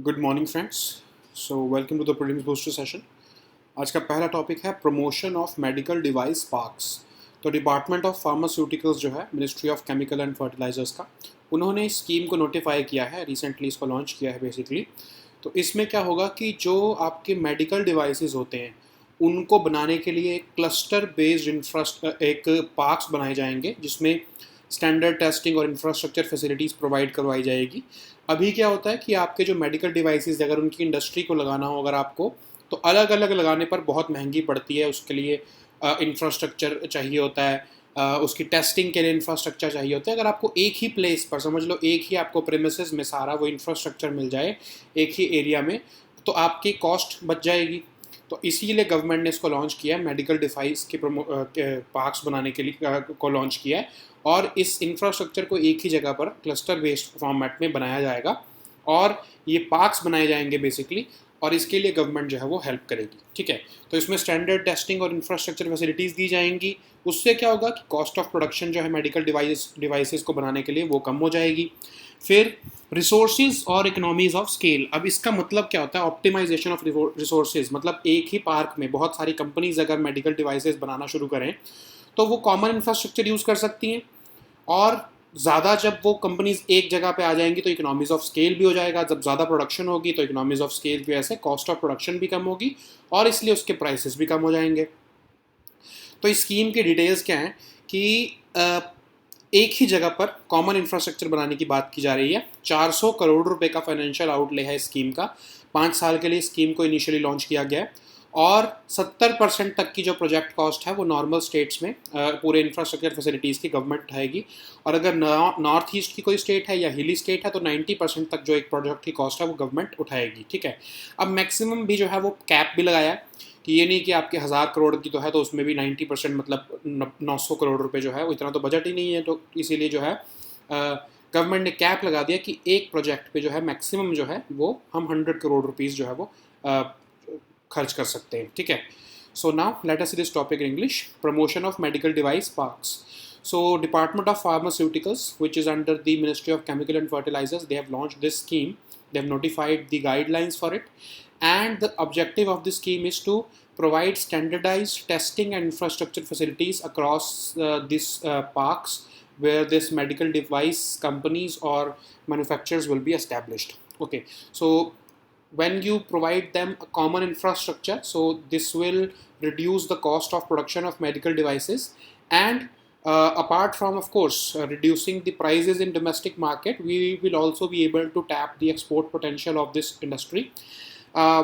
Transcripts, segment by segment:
Good morning friends. So welcome to the prelims booster session. आज का पहला topic है promotion of medical device parks. तो department of pharmaceuticals जो है ministry of chemical and fertilizers का, उन्होंने इस स्कीम को नोटिफाई किया है, रिसेंटली इसको लॉन्च किया है बेसिकली। तो इसमें क्या होगा कि जो आपके मेडिकल डिवाइसेस होते हैं उनको बनाने के लिए एक क्लस्टर बेस्ड एक पार्क्स बनाए जाएंगे जिसमें स्टैंडर्ड टेस्टिंग और इंफ्रास्ट्रक्चर फैसिलिटीज़ प्रोवाइड करवाई जाएगी। अभी क्या होता है कि आपके जो मेडिकल डिवाइसेस अगर उनकी इंडस्ट्री को लगाना हो अगर आपको, तो अलग अलग लगाने पर बहुत महंगी पड़ती है। उसके लिए इंफ्रास्ट्रक्चर चाहिए होता है, उसकी टेस्टिंग के लिए इंफ्रास्ट्रक्चर चाहिए होता है। अगर आपको एक ही प्लेस पर, समझ लो एक ही आपको प्रेमिसेस में सारा वो इंफ्रास्ट्रक्चर मिल जाए एक ही एरिया में, तो आपकी कॉस्ट बच जाएगी। तो इसीलिए गवर्नमेंट ने इसको लॉन्च किया है, मेडिकल डिवाइस के पार्क्स बनाने के लिए को लॉन्च किया है। और इस इंफ्रास्ट्रक्चर को एक ही जगह पर क्लस्टर बेस्ड फॉर्मेट में बनाया जाएगा और ये पार्क्स बनाए जाएंगे बेसिकली, और इसके लिए गवर्नमेंट जो है वो हेल्प करेगी। ठीक है, तो इसमें स्टैंडर्ड टेस्टिंग और इंफ्रास्ट्रक्चर फैसिलिटीज़ दी जाएंगी। उससे क्या होगा कि कॉस्ट ऑफ प्रोडक्शन जो है मेडिकल डिवाइसेस को बनाने के लिए वो कम हो जाएगी। फिर रिसोर्सेज और इकोनॉमीज ऑफ स्केल। अब इसका मतलब क्या होता है? ऑप्टिमाइजेशन ऑफ रिसोर्सेज, मतलब एक ही पार्क में बहुत सारी कंपनीज अगर मेडिकल डिवाइसेस बनाना शुरू करें तो वो कॉमन इंफ्रास्ट्रक्चर यूज़ कर सकती हैं, और ज़्यादा जब वो कंपनीज एक जगह पे आ जाएंगी तो इकोनॉमीज ऑफ स्केल भी हो जाएगा। जब ज़्यादा प्रोडक्शन होगी तो इकोनॉमीज ऑफ स्केल की वजह से कॉस्ट ऑफ प्रोडक्शन भी कम होगी और इसलिए उसके प्राइसेस भी कम हो जाएंगे। तो इस स्कीम की डिटेल्स क्या हैं कि एक ही जगह पर कॉमन इंफ्रास्ट्रक्चर बनाने की बात की जा रही है। 400 करोड़ रुपए का फाइनेंशियल आउटले है इस स्कीम का। 5 साल के लिए स्कीम को इनिशियली लॉन्च किया गया है और 70% तक की जो प्रोजेक्ट कॉस्ट है वो नॉर्मल स्टेट्स में पूरे इंफ्रास्ट्रक्चर फैसिलिटीज़ की गवर्नमेंट उठाएगी। और अगर नॉर्थ ईस्ट की कोई स्टेट है या हिली स्टेट है तो 90% तक जो एक प्रोजेक्ट की कॉस्ट है वो गवर्नमेंट उठाएगी। ठीक है, अब मैक्सिमम भी जो है वो कैप भी लगाया है कि ये नहीं कि आपके 1000 करोड़ की तो है तो उसमें भी 90% मतलब 900 करोड़ रुपए जो है वो, इतना तो बजट ही नहीं है। तो इसीलिए जो है गवर्नमेंट ने कैप लगा दिया कि एक प्रोजेक्ट पे जो है मैक्सिमम जो है वो हम 100 करोड़ रुपीज़ जो है वो खर्च कर सकते हैं। ठीक है, सो now let us see this topic in English. Promotion of medical device parks. So Department of Pharmaceuticals, which is under the Ministry of Chemical and Fertilizers, they have launched this scheme. They have notified the guidelines for it, and the objective of this scheme is to provide standardized testing and infrastructure facilities across these parks where this medical device companies or manufacturers will be established. Okay, so when you provide them a common infrastructure, so this will reduce the cost of production of medical devices, and apart from of course reducing the prices in domestic market, we will also be able to tap the export potential of this industry. uh,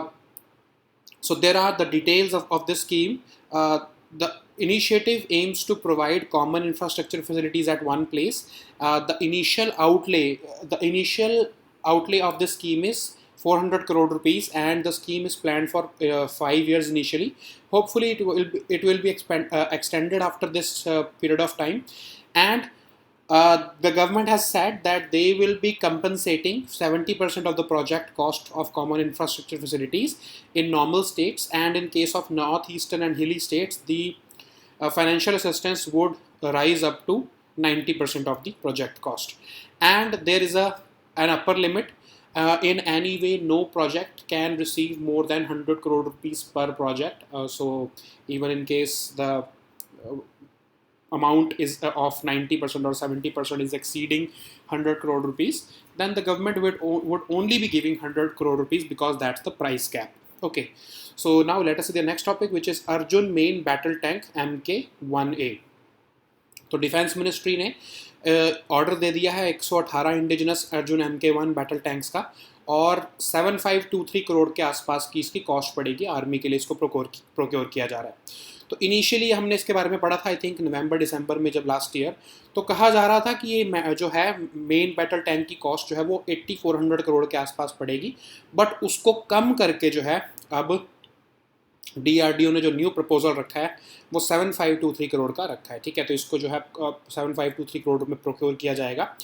so there are the details of this scheme. The initiative aims to provide common infrastructure facilities at one place. The initial outlay of the scheme is 400 crore rupees, and the scheme is planned for 5 years initially. Hopefully it will be extended after this period of time. And the government has said that they will be compensating 70% of the project cost of common infrastructure facilities in normal states, and in case of northeastern and hilly states, the financial assistance would rise up to 90% of the project cost. And there is an upper limit. In any way, no project can receive more than 100 crore rupees per project. So even in case the amount is of 90% or 70% is exceeding 100 crore rupees, then the government would only be giving 100 crore rupees because that's the price cap. Okay, so now let us see the next topic, which is Arjun main battle tank MK1A. तो defence ministry ने order दे दिया है 118 indigenous Arjun MK1 battle tanks का, और 7523 करोड़ के आसपास की इसकी कॉस्ट पड़ेगी आर्मी के लिए। इसको प्रोक्योर किया जा रहा है। तो इनिशियली हमने इसके बारे में पढ़ा था, आई थिंक नवंबर दिसंबर में, जब लास्ट ईयर, तो कहा जा रहा था कि ये जो है मेन बैटल टैंक की कॉस्ट जो है वो 8400 करोड़ के आसपास पड़ेगी। बट उसको कम करके जो है अब DRDO ने जो न्यू प्रपोजल रखा है वो 7523 करोड़ का रखा है। ठीक है, तो इसको जो है 7523 करोड़ में प्रोक्योर किया जाएगा।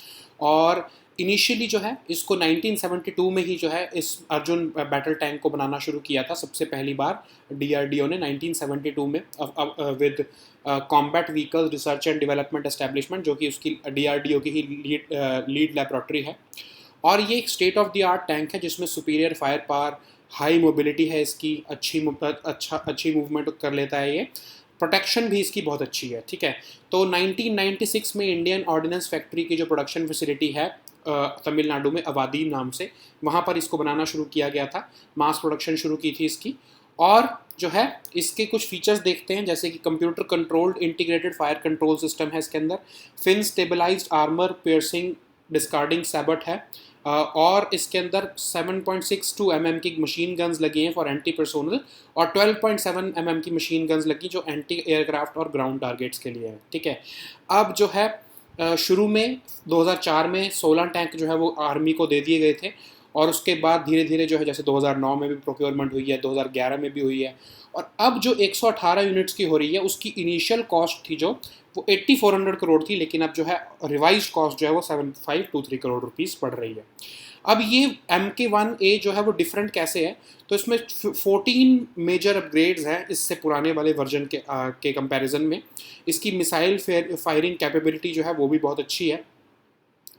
और इनिशियली जो है इसको 1972 में ही जो है इस अर्जुन बैटल टैंक को बनाना शुरू किया था सबसे पहली बार DRDO ने 1972 में with combat vehicle research and development establishment, जो कि उसकी DRDO की ही लीड लेबोरेटरी है। और ये एक state of the art tank है जिसमें superior fire power, high mobility है इसकी, अच्छी मूवमेंट कर लेता है ये, प्रोटेक्शन भी इसकी बहुत अच्छी है, ठीक है। तो 1996 में इंडियन ऑर्डिनेंस फैक्ट्री की जो प्रोडक्शन फैसिलिटी है तमिलनाडु में अवादी नाम से, वहाँ पर इसको बनाना शुरू किया गया था, मास प्रोडक्शन शुरू की थी इसकी। और जो है इसके कुछ फीचर्स देखते हैं, जैसे कि computer controlled integrated fire control system है इसके अंदर, fin stabilised armour piercing discarding sabot है, और इसके अंदर 7.62 mm की मशीन गन्स लगी हैं फॉर एंटी पर्सोनल, और 12.7 mm की मशीन गन्स लगी जो एंटी एयरक्राफ्ट और ग्राउंड टारगेट्स के लिए है, ठीक है। अब जो है शुरू में 2004 में 16 टैंक जो है वो आर्मी को दे दिए गए थे, और उसके बाद धीरे धीरे जो है जैसे 2009 में भी प्रोक्योरमेंट हुई है, 2011 में भी हुई है, और अब जो 118 यूनिट्स की हो रही है उसकी इनिशियल कॉस्ट थी जो वो 8400 करोड़ थी, लेकिन अब जो है रिवाइज कॉस्ट जो है वो 7523 करोड़ रुपीस पड़ रही है। अब ये MK1A जो है वो डिफरेंट कैसे है, तो इसमें 14 मेजर अपग्रेड्स हैं इससे पुराने वाले वर्जन के कंपैरिजन में। इसकी मिसाइल फायरिंग कैपेबिलिटी जो है वो भी बहुत अच्छी है,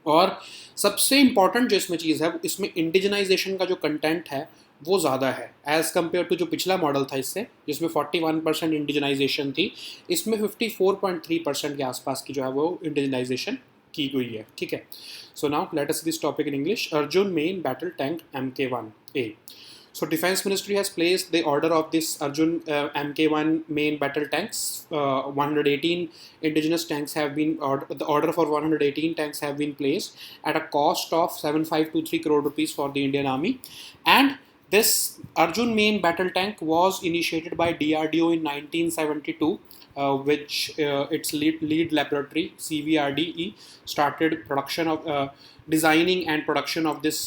और सबसे इम्पॉर्टेंट जो इसमें चीज़ है, इसमें इंडिजनाइजेशन का जो कंटेंट है वो ज़्यादा है एज़ कम्पेयर टू जो पिछला मॉडल था इससे, जिसमें 41% इंडिजनाइजेशन थी, इसमें 54.3% के आसपास की जो है वो इंडिजनाइजेशन की हुई है, ठीक है। सो now let us this topic in English. Arjun main battle tank MK1A. So Defense Ministry has placed the order of this Arjun MK1 main battle tanks. 118 indigenous tanks have been the order for 118 tanks have been placed at a cost of 7523 crore rupees for the Indian Army. And this Arjun main battle tank was initiated by DRDO in 1972, which its lead laboratory CVRDE started production of designing and production of this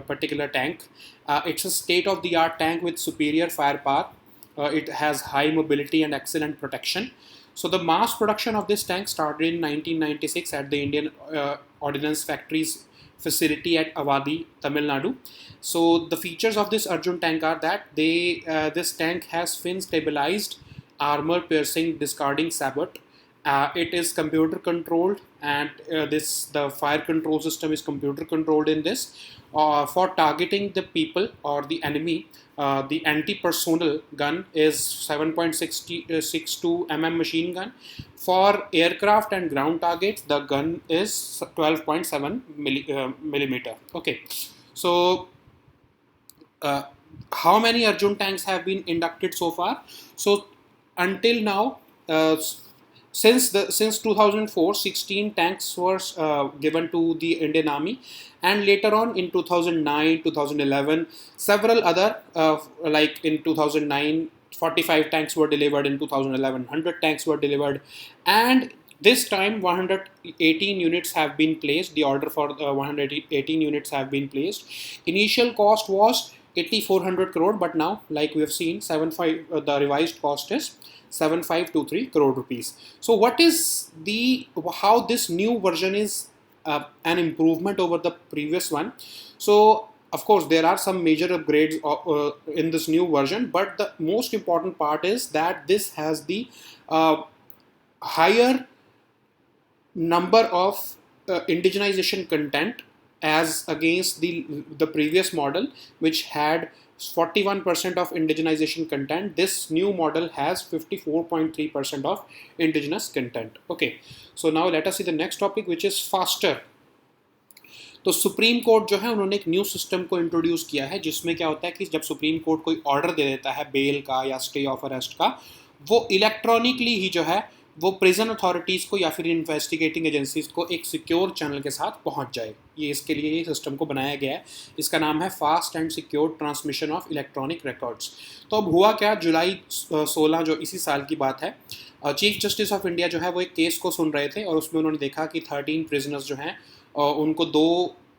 particular tank. It's a state-of-the-art tank with superior firepower. It has high mobility and excellent protection. So the mass production of this tank started in 1996 at the Indian Ordnance Factory's facility at Avadi, Tamil Nadu. So the features of this Arjun tank are that this tank has fin stabilized armor piercing discarding sabot. It is computer controlled, and the fire control system is computer controlled in this. For targeting the people or the enemy, the anti-personnel gun is 7.62 mm machine gun. For aircraft and ground targets, the gun is 12.7 millimeter. Okay, so how many Arjun tanks have been inducted so far? So until now, since 2004, 16 tanks were given to the Indian Army, and later on in 2009, 2011, several other like in 2009, 45 tanks were delivered, in 2011, 100 tanks were delivered, and this time 118 units have been placed. The order for 118 units have been placed. Initial cost was 8400 crore, but now, like we have seen, the revised cost is 7523 crore rupees. So what is how this new version is an improvement over the previous one? So of course there are some major upgrades in this new version, but the most important part is that this has the higher number of indigenization content as against the previous model, which had 41% of indigenization content. This new model has 54.3% of indigenous content. Okay, so now let us see the next topic, which is faster. तो supreme court जो है उन्होंने एक new system को introduce किया है, जिसमें क्या होता है कि जब सुप्रीम कोर्ट कोई ऑर्डर दे देता है बेल का या स्टे ऑफ अरेस्ट का, वो इलेक्ट्रॉनिकली ही जो है वो प्रिजन अथॉरिटीज़ को या फिर इन्वेस्टिगेटिंग एजेंसीज को एक सिक्योर चैनल के साथ पहुंच जाए। ये इसके लिए ये सिस्टम को बनाया गया है। इसका नाम है fast and secure transmission of electronic records. तो अब हुआ क्या, जुलाई 16 जो इसी साल की बात है, चीफ जस्टिस ऑफ इंडिया जो है वो एक केस को सुन रहे थे, और उसमें उन्होंने देखा कि 13 प्रिजनर्स जो हैं उनको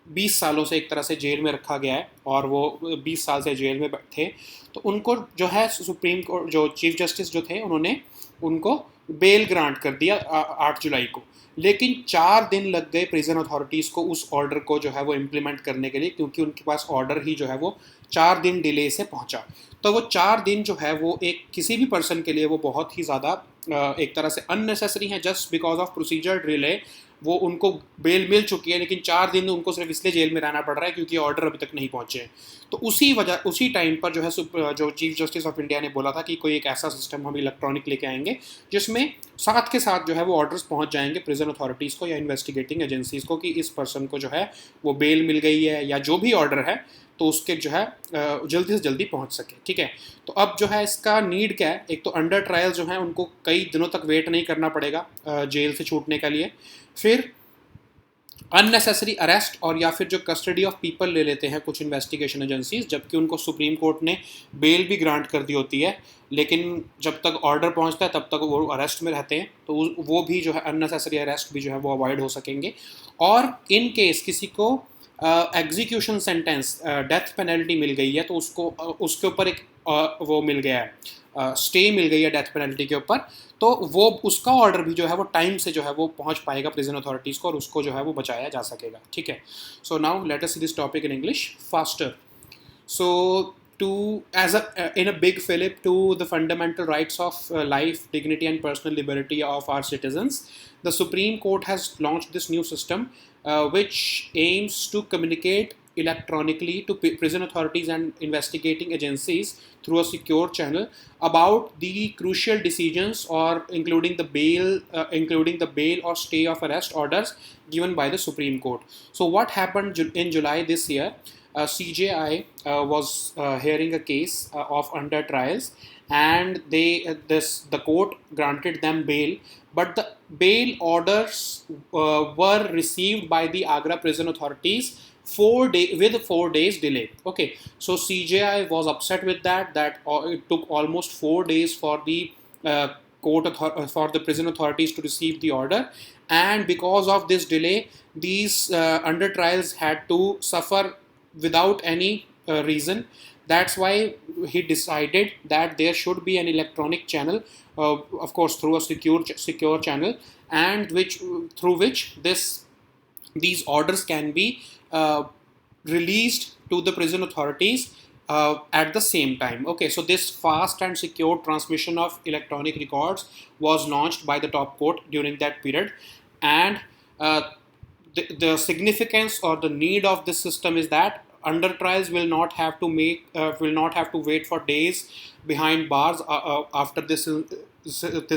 20 सालों से एक तरह से जेल में रखा गया है, और वो 20 साल से जेल में थे। तो उनको जो है सुप्रीम कोर्ट जो चीफ जस्टिस जो थे उन्होंने उनको बेल ग्रांट कर दिया 8 जुलाई को, लेकिन 4 दिन लग गए प्रिजन अथॉरिटीज़ को उस ऑर्डर को जो है वो इम्प्लीमेंट करने के लिए, क्योंकि उनके पास ऑर्डर ही जो है वो 4 दिन डिले से पहुंचा। तो वो 4 दिन जो है वो एक किसी भी पर्सन के लिए वो बहुत ही ज़्यादा एक तरह से अननेसेसरी हैं just because of procedure delay. वो उनको बेल मिल चुकी है लेकिन 4 दिन उनको सिर्फ इसलिए जेल में रहना पड़ रहा है क्योंकि ऑर्डर अभी तक नहीं पहुंचे हैं। तो उसी टाइम पर जो है जो चीफ जस्टिस ऑफ इंडिया ने बोला था कि कोई एक ऐसा सिस्टम हम इलेक्ट्रॉनिक लेके आएंगे जिसमें साथ के साथ जो है वो ऑर्डर्स पहुंच जाएंगे प्रिजन अथॉरिटीज़ को या इन्वेस्टिगेटिंग एजेंसीज़ को कि इस पर्सन को जो है वो बेल मिल गई है या जो भी ऑर्डर है तो उसके जो है जल्दी से जल्दी पहुंच सके। ठीक है, तो अब जो है इसका नीड क्या है, एक तो अंडर ट्रायल जो है उनको कई दिनों तक वेट नहीं करना पड़ेगा जेल से छूटने के लिए। फिर अननेसेसरी अरेस्ट और या फिर जो कस्टडी ऑफ पीपल ले लेते हैं कुछ इन्वेस्टिगेशन एजेंसीज, जबकि उनको सुप्रीम कोर्ट ने बेल भी ग्रांट कर दी होती है लेकिन जब तक ऑर्डर पहुंचता है तब तक वो अरेस्ट में रहते हैं, तो वो भी जो है अननेसेसरी अरेस्ट भी जो है वो अवॉइड हो सकेंगे। और इन केस किसी को एग्जीक्यूशन सेंटेंस डेथ पेनल्टी मिल गई है तो उसके ऊपर एक वो मिल गया है, स्टे मिल गई है डेथ पेनल्टी के ऊपर, तो वो उसका ऑर्डर भी जो है वो टाइम से जो है वो पहुंच पाएगा प्रिजन अथॉरिटीज़ को और उसको जो है वो बचाया जा सकेगा। ठीक है, सो now let us see this topic in English faster. So in a big fillip to the fundamental rights of life, dignity and personal liberty of our citizens, the Supreme Court has launched this new system which aims to communicate electronically to prison authorities and investigating agencies through a secure channel about the crucial decisions or including the bail or stay of arrest orders given by the Supreme Court. So what happened in July this year? CJI was hearing a case of under trials, and the court granted them bail, but the bail orders were received by the Agra prison authorities with 4 days delay. Okay, so CJI was upset with that it took almost 4 days for the for the prison authorities to receive the order, and because of this delay these under trials had to suffer without any reason. That's why he decided that there should be an electronic channel, of course through a secure channel, and through which these orders can be released to the prison authorities at the same time. Okay, so this fast and secure transmission of electronic records was launched by the top court during that period, and the significance or the need of this system is that under trials will not have to wait for days behind bars after this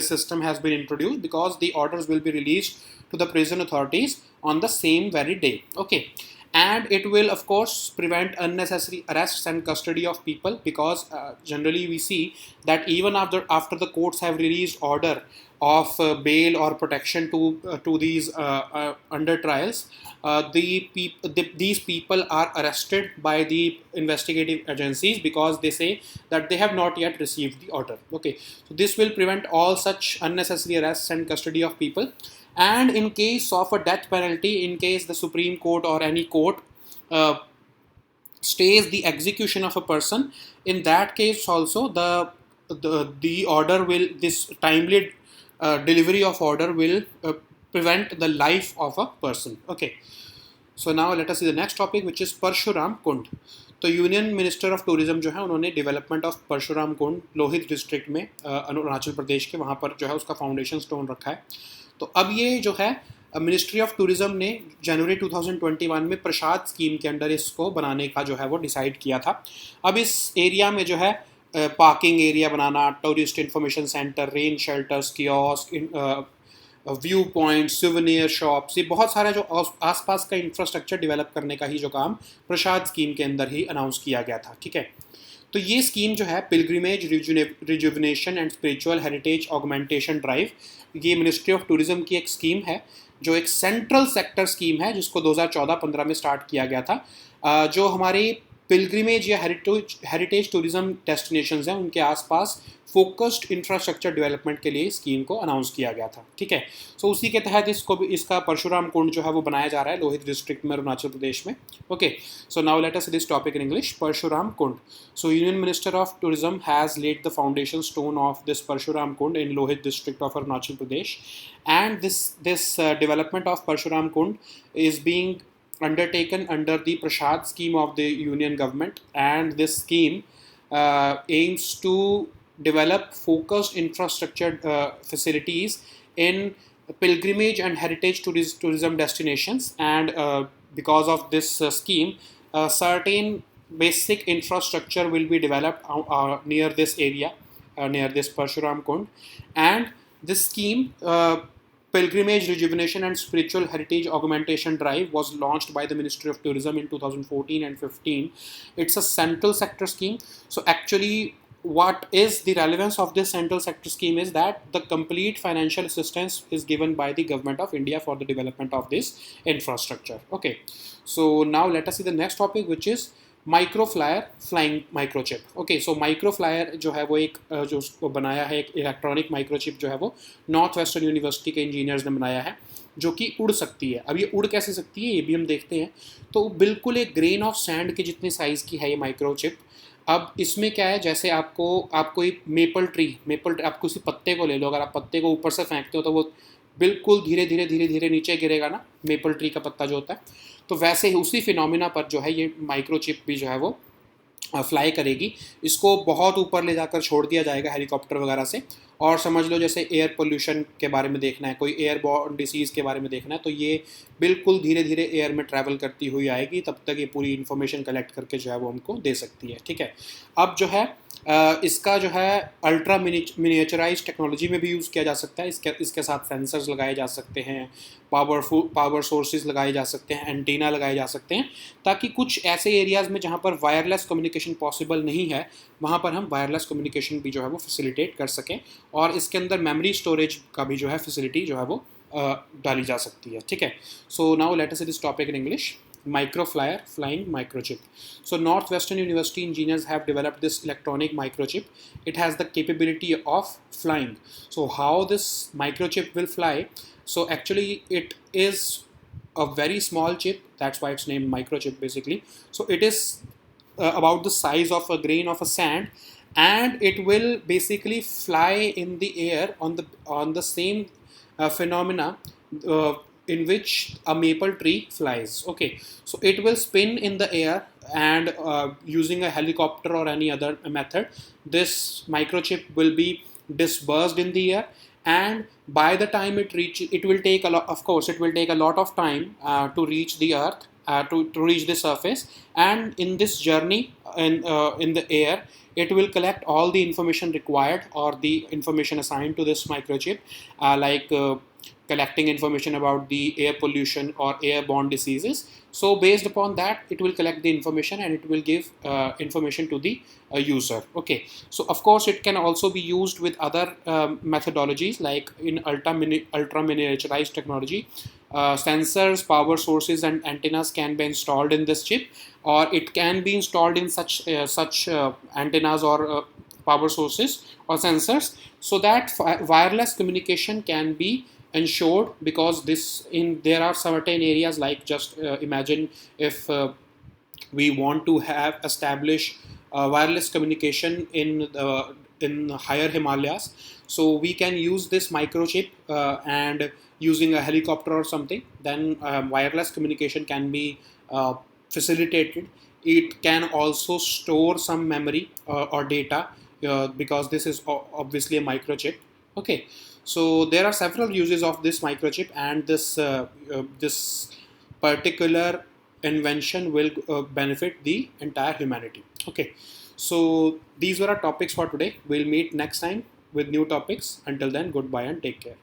system has been introduced, because the orders will be released to the prison authorities on the same very day. Okay, and it will of course prevent unnecessary arrests and custody of people, because generally we see that even after the courts have released order of bail or protection to these under trials, these people are arrested by the investigative agencies because they say that they have not yet received the order. Okay, so this will prevent all such unnecessary arrests and custody of people. And in case of a death penalty, in case the Supreme Court or any court stays the execution of a person, in that case also the order will, this timely delivery of order will prevent the life of a person. Okay, so now let us see the next topic, which is Parshuram Kund. तो union minister of tourism जो है उन्होंने development of Parshuram Kund Lohit district में अरुणाचल प्रदेश के वहाँ पर जो है उसका फाउंडेशन स्टोन रखा है। तो अब ये जो है मिनिस्ट्री ऑफ टूरिज्म ने जनवरी 2021 में प्रसाद स्कीम के अंडर इसको बनाने का जो है वो डिसाइड किया था। अब इस एरिया में जो है पार्किंग एरिया बनाना, tourist information centre, rain shelters, kiosk, view point, souvenir shops, ये बहुत सारा जो आसपास का इंफ्रास्ट्रक्चर डेवलप करने का ही जो काम प्रसाद स्कीम के अंदर ही अनाउंस किया गया था। ठीक है, तो ये स्कीम जो है pilgrimage rejuvenation and spiritual heritage augmentation drive, ये मिनिस्ट्री ऑफ टूरिज्म की एक स्कीम है जो एक सेंट्रल सेक्टर स्कीम है जिसको 2014-15 में स्टार्ट किया गया था। जो हमारे पिलग्रिमेज या हेरिटेज टूरिज्म डेस्टिनेशंस हैं उनके आसपास फोकस्ड इंफ्रास्ट्रक्चर डेवलपमेंट के लिए स्कीम को अनाउंस किया गया था। ठीक है, सो उसी के तहत इसका परशुराम कुंड जो है वो बनाया जा रहा है लोहित डिस्ट्रिक्ट में, अरुणाचल प्रदेश में। Okay, so now let us see this topic in English, Parshuram Kund. So union minister of tourism has laid the foundation stone of this Parshuram Kund in Lohit district of Arunachal Pradesh, and this development of Parshuram Kund is being undertaken under the Prasad scheme of the union government, and this scheme aims to develop focused infrastructure facilities in pilgrimage and heritage tourism destinations, and because of this scheme, certain basic infrastructure will be developed near this area, near this Parshuram Kund, and this scheme, Pilgrimage Rejuvenation and Spiritual Heritage Augmentation Drive, was launched by the Ministry of Tourism in 2014 and 15. It's a central sector scheme. So actually, what is the relevance of this central sector scheme is that the complete financial assistance is given by the government of India for the development of this infrastructure. Okay, so now let us see the next topic, which is micro flyer flying microchip. Okay, so micro flyer जो है वो एक जो उसको बनाया है, एक electronic microchip जो है वो नॉर्थ वेस्टर्न यूनिवर्सिटी के इंजीनियर्स ने बनाया है, जो कि उड़ सकती है. अब ये उड़ कैसे सकती है ये भी हम देखते हैं. तो बिल्कुल एक ग्रेन ऑफ सैंड के जितने साइज़ की है ये माइक्रोचिप. अब इसमें क्या है, जैसे आपको एक मेपल ट्री आप किसी पत्ते को ले लो, अगर आप पत्ते को ऊपर से फेंकते हो तो वो बिल्कुल धीरे धीरे नीचे गिरेगा ना, मेपल ट्री का पत्ता जो होता है. तो वैसे ही उसी फिनोमिना पर जो है ये माइक्रोचिप भी जो है वो फ्लाई करेगी. इसको बहुत ऊपर ले जाकर छोड़ दिया जाएगा हेलीकॉप्टर वगैरह से. और समझ लो जैसे एयर पोल्यूशन के बारे में देखना है, कोई एयरबॉर्न डिसीज़ के बारे में देखना है, तो ये बिल्कुल धीरे धीरे एयर में ट्रैवल करती हुई आएगी. तब तक ये पूरी इन्फॉर्मेशन कलेक्ट करके जो है वो हमको दे सकती है. ठीक है. अब जो है इसका जो है अल्ट्रा मिनिएचराइज टेक्नोलॉजी में भी यूज़ किया जा सकता है. इसके साथ सेंसर्स लगाए जा सकते हैं, पावर सोर्सेज लगाए जा सकते हैं, एंटीना लगाए जा सकते हैं, ताकि कुछ ऐसे एरियाज़ में जहाँ पर वायरलेस कम्युनिकेशन पॉसिबल नहीं है, वहाँ पर हम वायरलेस कम्युनिकेशन भी जो है वो फैसिलिटेट कर सकें. और इसके अंदर मेमोरी स्टोरेज का भी जो है फैसिलिटी जो है वो डाली जा सकती है. ठीक है. सो now let us see this topic in English. Micro flyer flying microchip. So Northwestern University engineers have developed this electronic microchip. It has the capability of flying. So how this microchip will fly? So actually it is a very small chip. That's why it's named microchip basically. So it is about the size of a grain of a sand, and it will basically fly in the air on the same phenomena in which a maple tree flies. Okay, so it will spin in the air, and using a helicopter or any other method, this microchip will be dispersed in the air, and by the time it will take a lot, of course it will take a lot of time to reach the earth, to reach the surface. And in this journey in the air, it will collect all the information required, or the information assigned to this microchip, like collecting information about the air pollution or airborne diseases. So based upon that, it will collect the information and it will give information to the user. Okay, so of course it can also be used with other methodologies, like in ultra miniaturized technology. Sensors, power sources and antennas can be installed in this chip, or it can be installed in such antennas or power sources or sensors, so that wireless communication can be ensured. Because there are certain areas, like just imagine if we want to have establish wireless communication in higher Himalayas, so we can use this microchip, and using a helicopter or something, then wireless communication can be facilitated. It can also store some memory or data, because this is obviously a microchip. Okay, so there are several uses of this microchip, and this particular invention will benefit the entire humanity. Okay, so these were our topics for today. We'll meet next time with new topics. Until then, goodbye and take care.